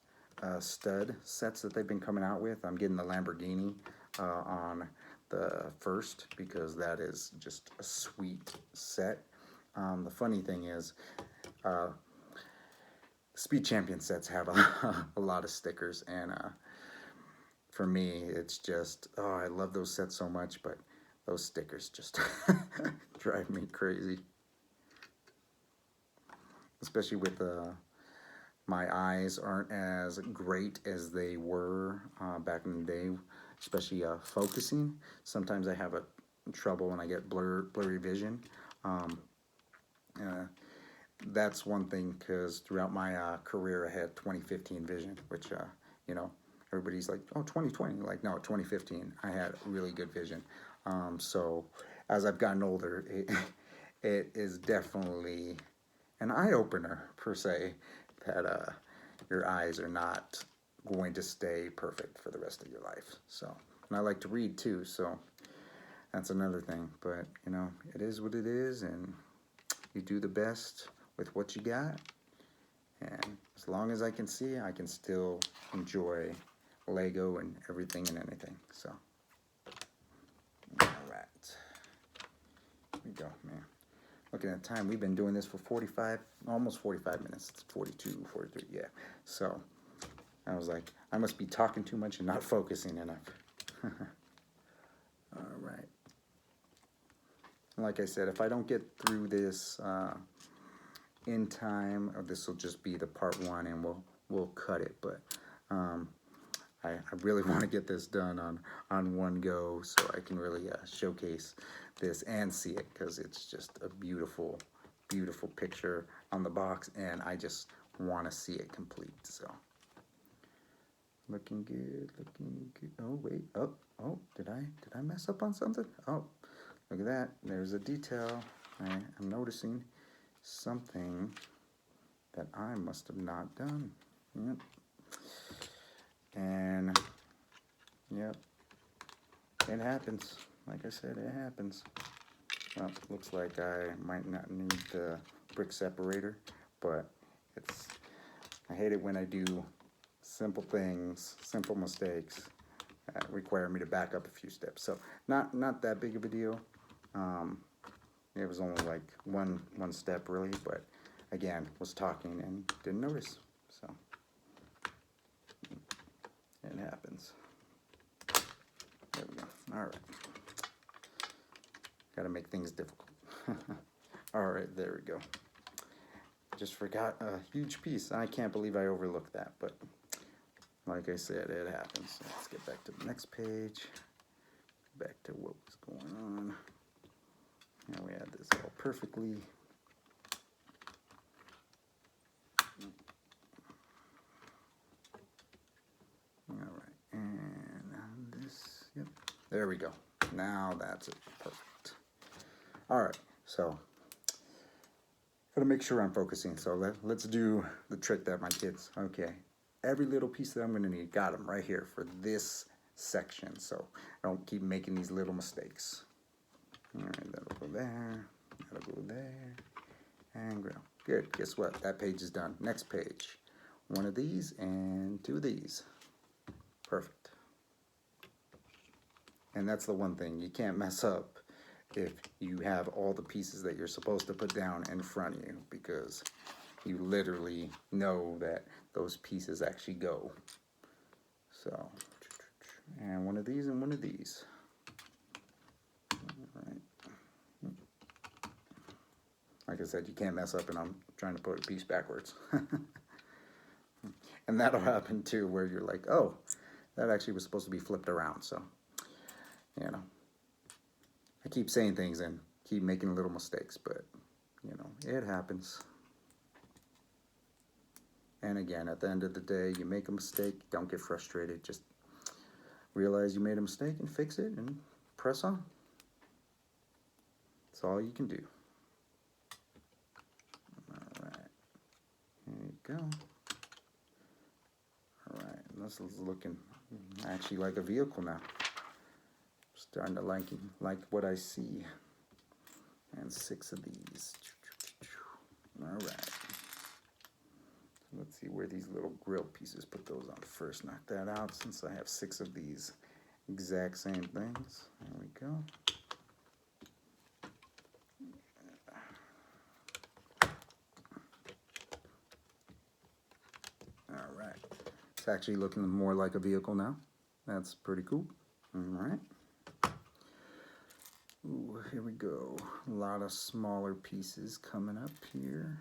[SPEAKER 1] stud sets that they've been coming out with, I'm getting the Lamborghini on the first because that is just a sweet set. The funny thing is, speed champion sets have a lot of stickers, and for me, it's just, oh, I love those sets so much, but those stickers just drive me crazy. Especially with my eyes aren't as great as they were back in the day, especially focusing. Sometimes I have trouble when I get blurry vision. That's one thing, because throughout my career I had 2015 vision, which, you know, everybody's like, oh, 2020. Like, no, 2015, I had really good vision. So as I've gotten older, it is definitely an eye-opener, per se, that your eyes are not going to stay perfect for the rest of your life. So, and I like to read too, so that's another thing. But, you know, it is what it is, and you do the best with what you got. And as long as I can see, I can still enjoy Lego and everything and anything. So, all right. Here we go, man. Looking at the time, we've been doing this for almost 45 minutes. It's 42, 43, yeah. So I was like, I must be talking too much and not focusing enough. All right. Like I said, if I don't get through this in time, or this will just be the part 1, and we'll cut it. But I really want to get this done on one go, so I can really showcase this and see it, because it's just a beautiful, beautiful picture on the box, and I just want to see it complete. So looking good, looking good. Oh wait, oh, did I mess up on something? Oh, look at that. There's a detail. I'm noticing something that I must have not done. Yep. And yep, it happens. Like I said, it happens. Well, looks like I might not need the brick separator, but I hate it when I do simple things, simple mistakes that require me to back up a few steps. So not that big of a deal. It was only like one step really, but again, was talking and didn't notice. So it happens. There we go. All right. Got to make things difficult. All right, there we go. Just forgot a huge piece. I can't believe I overlooked that, but like I said, it happens. Let's get back to the next page. Back to what was going on. Now we had this all perfectly. All right, and this, yep, there we go. Now that's it, perfect. All right, so Gotta make sure I'm focusing. So let's do the trick that my kids, okay. Every little piece that I'm gonna need, got them right here for this section. So I don't keep making these little mistakes. All right, that'll go there, that'll go there, and Grille. Good, guess what? That page is done. Next page. One of these and two of these. Perfect. And that's the one thing, you can't mess up if you have all the pieces that you're supposed to put down in front of you, because you literally know that those pieces actually go. So, and one of these and one of these. All right. Like I said, you can't mess up, and I'm trying to put a piece backwards. And that'll happen too, where you're like, oh, that actually was supposed to be flipped around. So, you know, I keep saying things and keep making little mistakes, but, you know, it happens. And again, at the end of the day, you make a mistake, don't get frustrated. Just realize you made a mistake and fix it and press on. That's all you can do. All right, here you go. All right, this is looking actually like a vehicle now. Starting to like what I see. And 6 of these. All right. Let's see where these little grill pieces, put those on first. Knock that out since I have 6 of these exact same things. There we go. All right. It's actually looking more like a vehicle now. That's pretty cool. All right. Ooh, here we go. A lot of smaller pieces coming up here.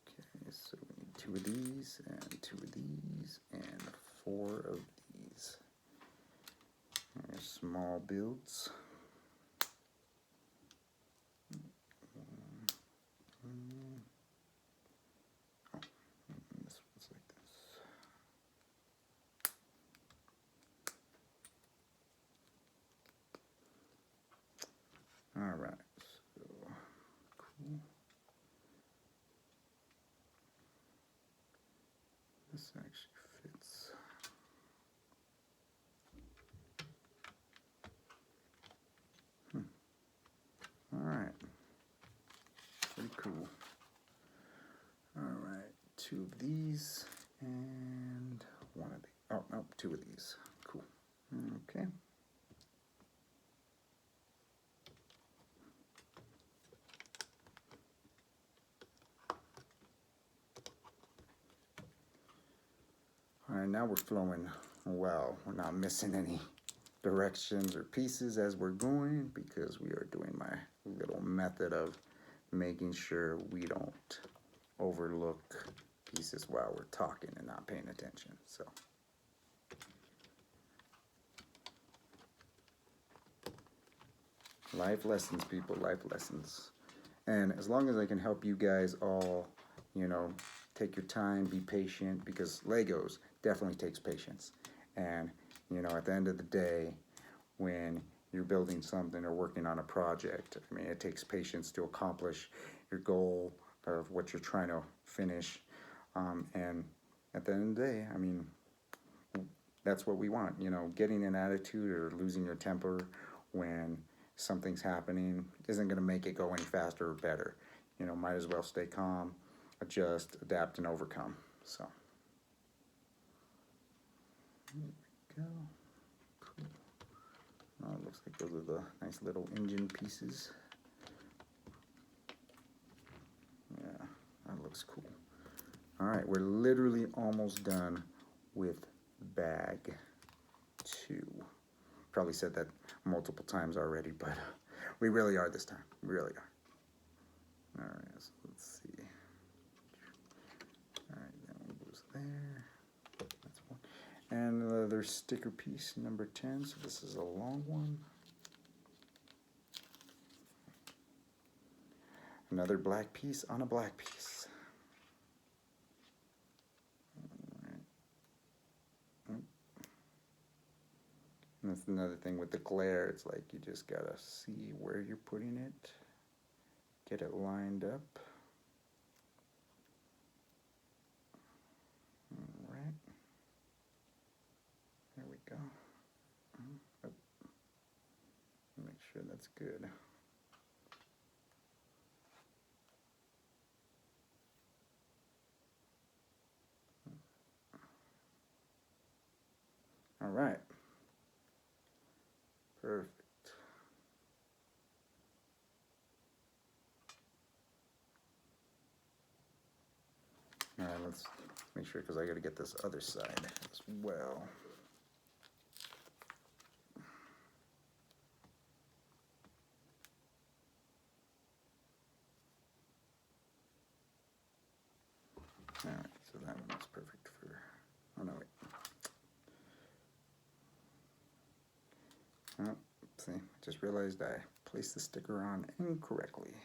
[SPEAKER 1] Okay, so we need 2 of these, and 2 of these, and 4 of these. There's small builds. Oh, this one's like this. All right, so cool. This actually fits. All right, pretty cool. All right, 2 of these and 1 of these. Oh, no, 2 of these. Cool. Okay. All right, now we're flowing well. We're not missing any directions or pieces as we're going, because we are doing my little method of making sure we don't overlook pieces while we're talking and not paying attention. So life lessons, people, life lessons. And as long as I can help you guys all, you know, take your time, be patient, because Legos definitely takes patience. And, you know, at the end of the day, when you're building something or working on a project, I mean, it takes patience to accomplish your goal of what you're trying to finish. And at the end of the day, I mean, that's what we want, you know, getting an attitude or losing your temper when something's happening isn't going to make it go any faster or better. You know, might as well stay calm, adjust, adapt, and overcome. So, here we go. Cool. Oh, it looks like those are the nice little engine pieces. Yeah, that looks cool. All right, we're literally almost done with bag 2. Probably said that multiple times already, but we really are this time. We really are. All right, so let's see. All right, that one goes there. That's one. And another sticker piece, number 10. So this is a long one. Another black piece on a black piece. And that's another thing with the glare. It's like you just gotta see where you're putting it, get it lined up. that's good. All right. Perfect. All right, let's make sure, because I got to get this other side as well. All right, so that one is perfect for, oh no, wait. Oh, see, just realized I placed the sticker on incorrectly.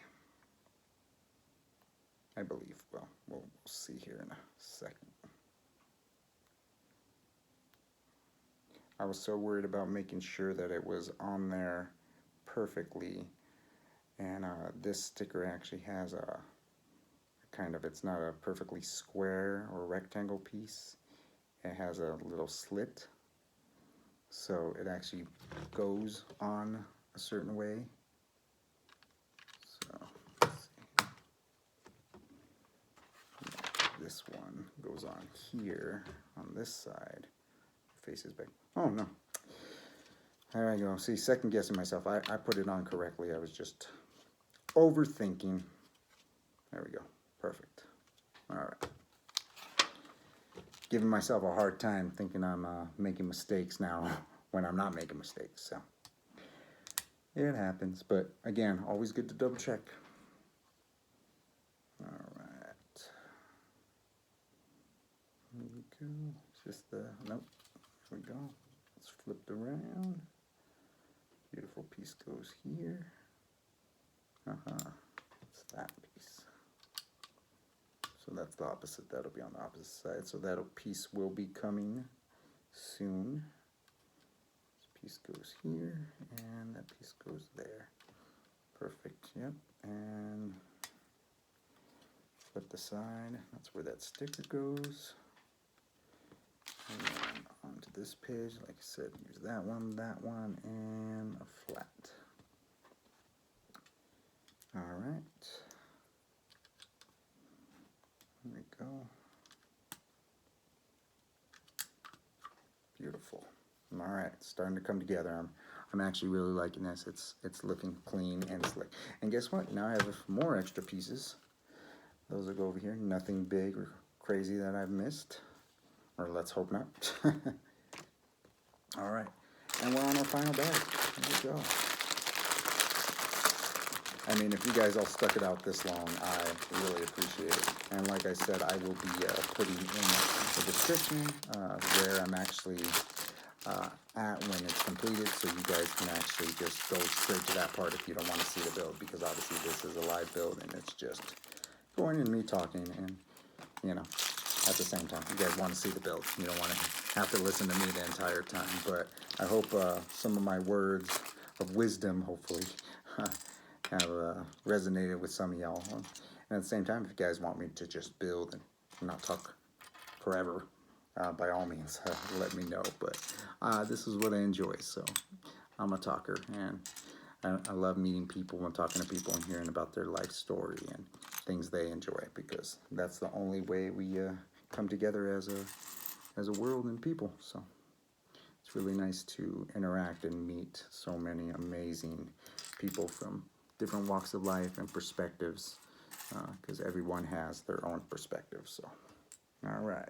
[SPEAKER 1] I believe. Well, we'll see here in a second. I was so worried about making sure that it was on there perfectly, and this sticker actually has a kind of, it's not a perfectly square or rectangle piece. It has a little slit, so it actually goes on a certain way. So let's see. This one goes on here on this side, faces back. Oh no, there I go. See, second guessing myself. I put it on correctly. I was just overthinking. There we go. Perfect. All right. Giving myself a hard time thinking I'm making mistakes now when I'm not making mistakes. So it happens. But again, always good to double check. All right. Here we go. It's just the, nope. Here we go. It's flipped around. Beautiful piece goes here. It's that piece. So that's the opposite. That'll be on the opposite side. So that piece will be coming soon. This piece goes here, and that piece goes there. Perfect. Yep. And flip the side. That's where that sticker goes. And then onto this page, like I said, use that one, and a flat. All right. There we go. Beautiful. All right, it's starting to come together. I'm actually really liking this. It's looking clean and slick. And guess what? Now I have more extra pieces. Those will go over here. Nothing big or crazy that I've missed. Or let's hope not. All right, and we're on our final bag. There we go. I mean, if you guys all stuck it out this long, I really appreciate it. And like I said, I will be putting in the description where I'm actually at when it's completed, so you guys can actually just go straight to that part if you don't want to see the build, because obviously this is a live build and it's just going and me talking, and you know, at the same time, you guys want to see the build. You don't want to have to listen to me the entire time. But I hope some of my words of wisdom, hopefully, have resonated with some of y'all. And at the same time, if you guys want me to just build and not talk forever, by all means, let me know. But this is what I enjoy, so I'm a talker, and I love meeting people and talking to people and hearing about their life story and things they enjoy, because that's the only way we come together as a world and people. So it's really nice to interact and meet so many amazing people from different walks of life and perspectives, because everyone has their own perspective. So, all right,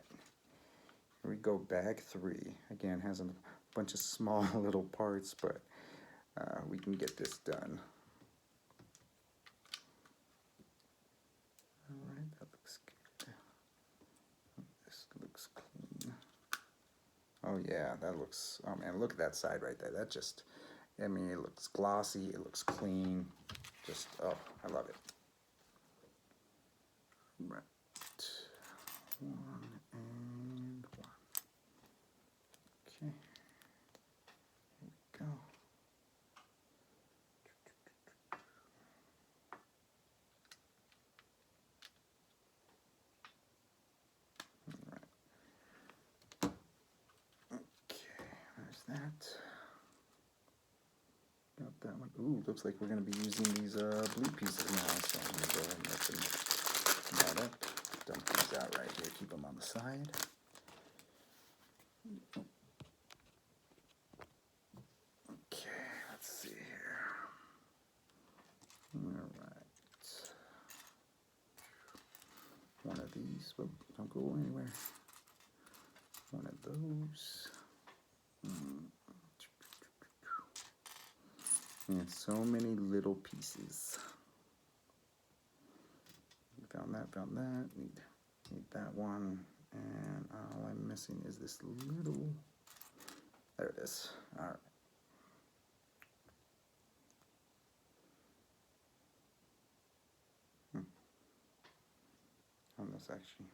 [SPEAKER 1] here we go. Bag 3 again has a bunch of small little parts, but we can get this done. All right, that looks good. This looks clean. Oh yeah, that looks, oh man, look at that side right there. That just, I mean, it looks glossy, it looks clean. Just, oh, I love it. Right. 1 and 1. Okay. Here we go. Okay, there's that. Got that one. Ooh, looks like we're going to be using these blue pieces now. So I'm going to go ahead and mix that up. Dump these out right here. Keep them on the side. Okay, let's see here. All right. One of these. Whoop, don't go anywhere. One of those. And so many little pieces. Found that. Need that one. And all I'm missing is this little. There it is. All right. On this actually.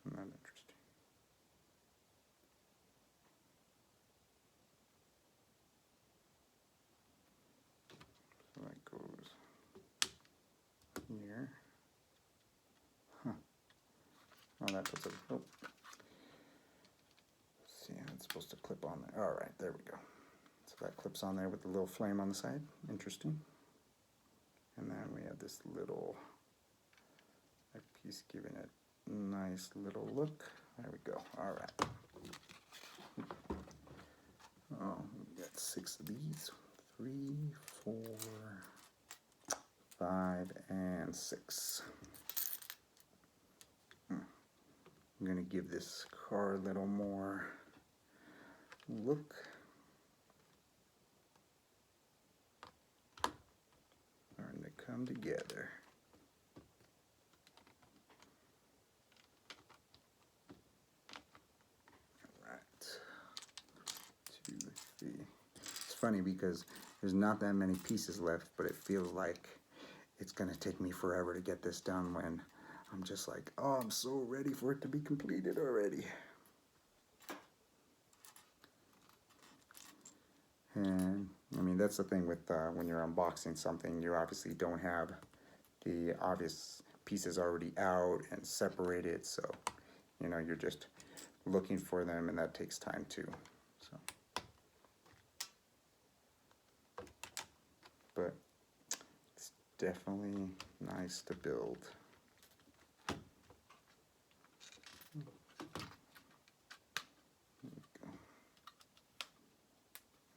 [SPEAKER 1] Not interesting. So that goes here. Huh. Oh, that puts it. Oh. See how it's supposed to clip on there. All right, there we go. So that clips on there with the little flame on the side. Interesting. And then we have this little piece giving it a nice little look. There we go. All right. Oh, we got 6 of these. 3, 4, 5, and 6. I'm going to give this car a little more look. Starting to come together. All right. 2, 3. It's funny because there's not that many pieces left, but it feels like it's going to take me forever to get this done when I'm just like, oh, I'm so ready for it to be completed already. And I mean, that's the thing with when you're unboxing something, you obviously don't have the obvious pieces already out and separated. So, you know, you're just looking for them, and that takes time too. So, but it's definitely nice to build.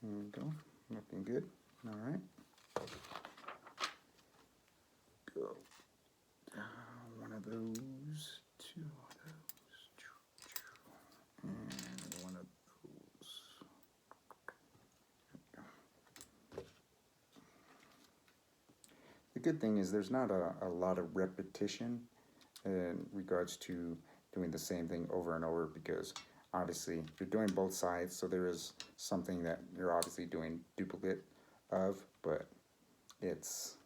[SPEAKER 1] There we go. Looking good. All right. Go. One of those, 2 of those, and one of those. The good thing is there's not a lot of repetition in regards to doing the same thing over and over, because obviously you're doing both sides, so there is something that you're obviously doing duplicate of, but it's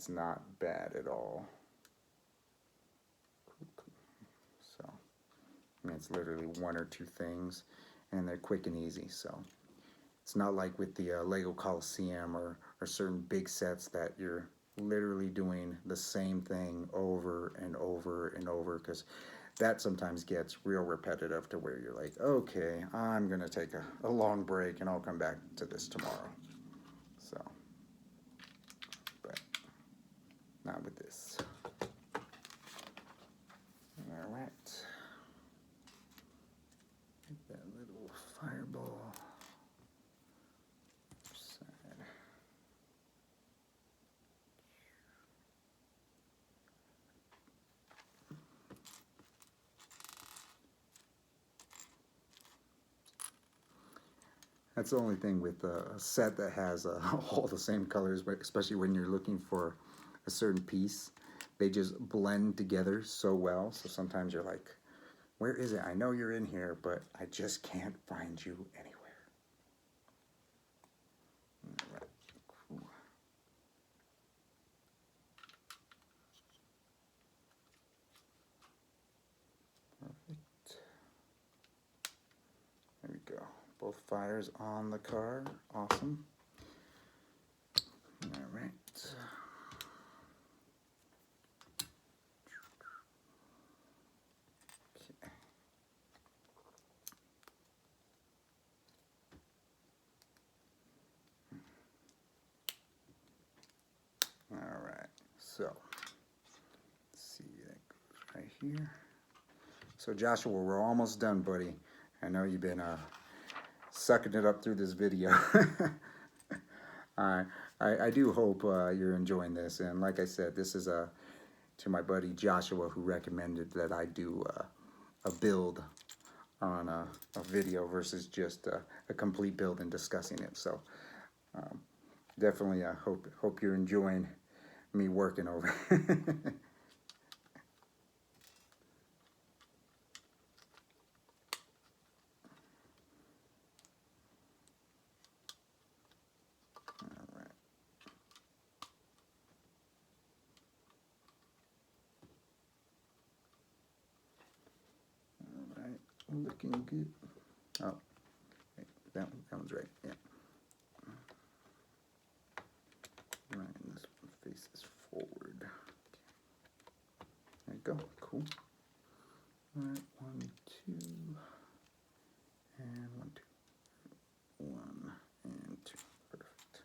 [SPEAKER 1] not bad at all. So I mean, it's literally 1 or 2 things, and they're quick and easy. So it's not like with the Lego Coliseum or certain big sets that you're literally doing the same thing over and over and over, because that sometimes gets real repetitive to where you're like, okay, I'm going to take a long break and I'll come back to this tomorrow. So, but not with this. All right. Take that little fireball side. That's the only thing with a set that has all the same colors, but especially when you're looking for a certain piece, they just blend together so well. So sometimes you're like, where is it? I know you're in here, but I just can't find you anywhere. All right. Cool. Perfect. There we go. Both fires on the car. Awesome. All right. Okay. So, let's see, that goes right here. So Joshua, we're almost done, buddy. I know you've been sucking it up through this video. I do hope you're enjoying this. And like I said, this is to my buddy Joshua, who recommended that I do a build on a video versus just a complete build and discussing it. So definitely hope you're enjoying me working over it. Looking good. Oh, that one's right. Yeah. Right, and this one faces forward. There you go. Cool. All right, 1, 2, and 1, 2, 1 and 2. Perfect.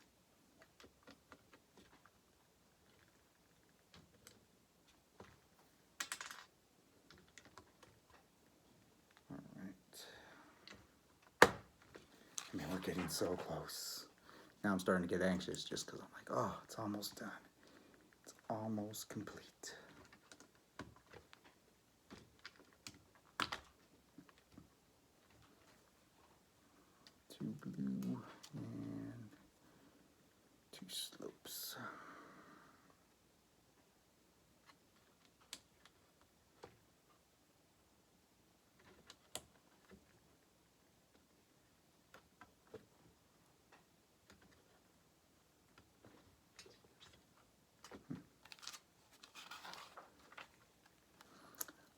[SPEAKER 1] All right. I mean, we're getting so close. Now I'm starting to get anxious just because I'm like, oh, it's almost done. It's almost complete. 2 blue and 2 slopes.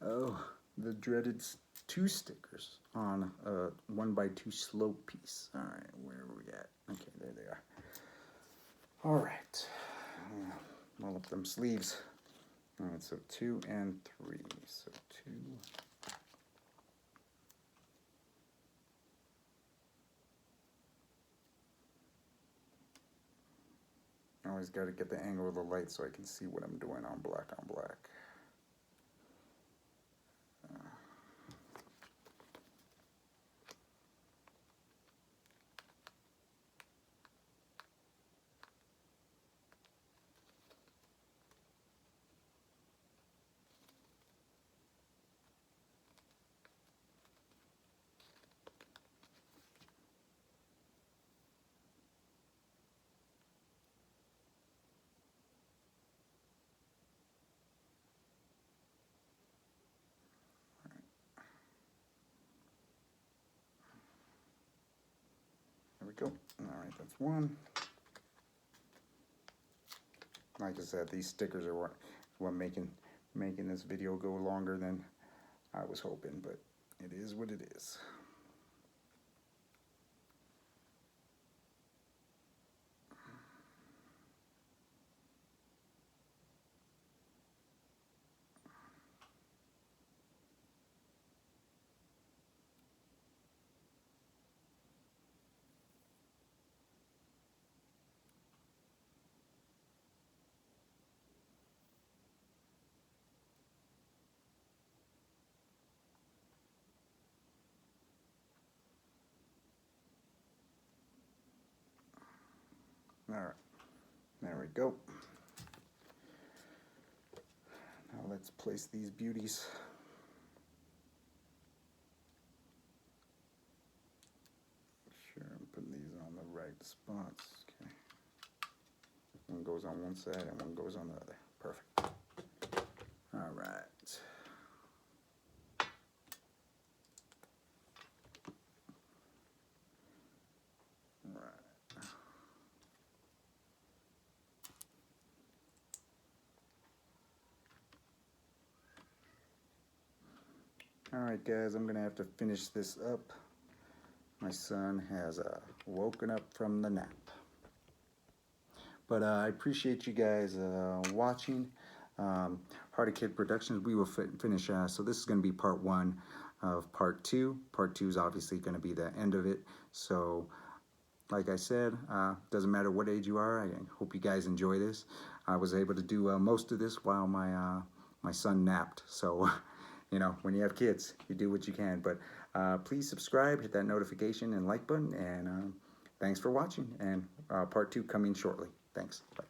[SPEAKER 1] Oh, the dreaded 2 stickers on a 1x2 slope piece. All right, where are we at? Okay, there they are. All right, roll up them sleeves. All right, so 2 and 3. So 2. I always got to get the angle of the light so I can see what I'm doing on black on black. There we go. All right, that's 1. Like I said, these stickers are what making this video go longer than I was hoping, but it is what it is. All right, there we go. Now let's place these beauties. Make sure I'm putting these on the right spots. Okay. One goes on one side and one goes on the other. Perfect. All right. Alright guys, I'm going to have to finish this up. My son has woken up from the nap. But I appreciate you guys watching. Heart of Kid Productions, we will finish. So this is going to be part 1 of part 2. Part 2 is obviously going to be the end of it. So like I said, doesn't matter what age you are. I hope you guys enjoy this. I was able to do most of this while my son napped. So, you know, when you have kids, you do what you can. But please subscribe, hit that notification and like button, and thanks for watching. And part 2 coming shortly. Thanks. Bye.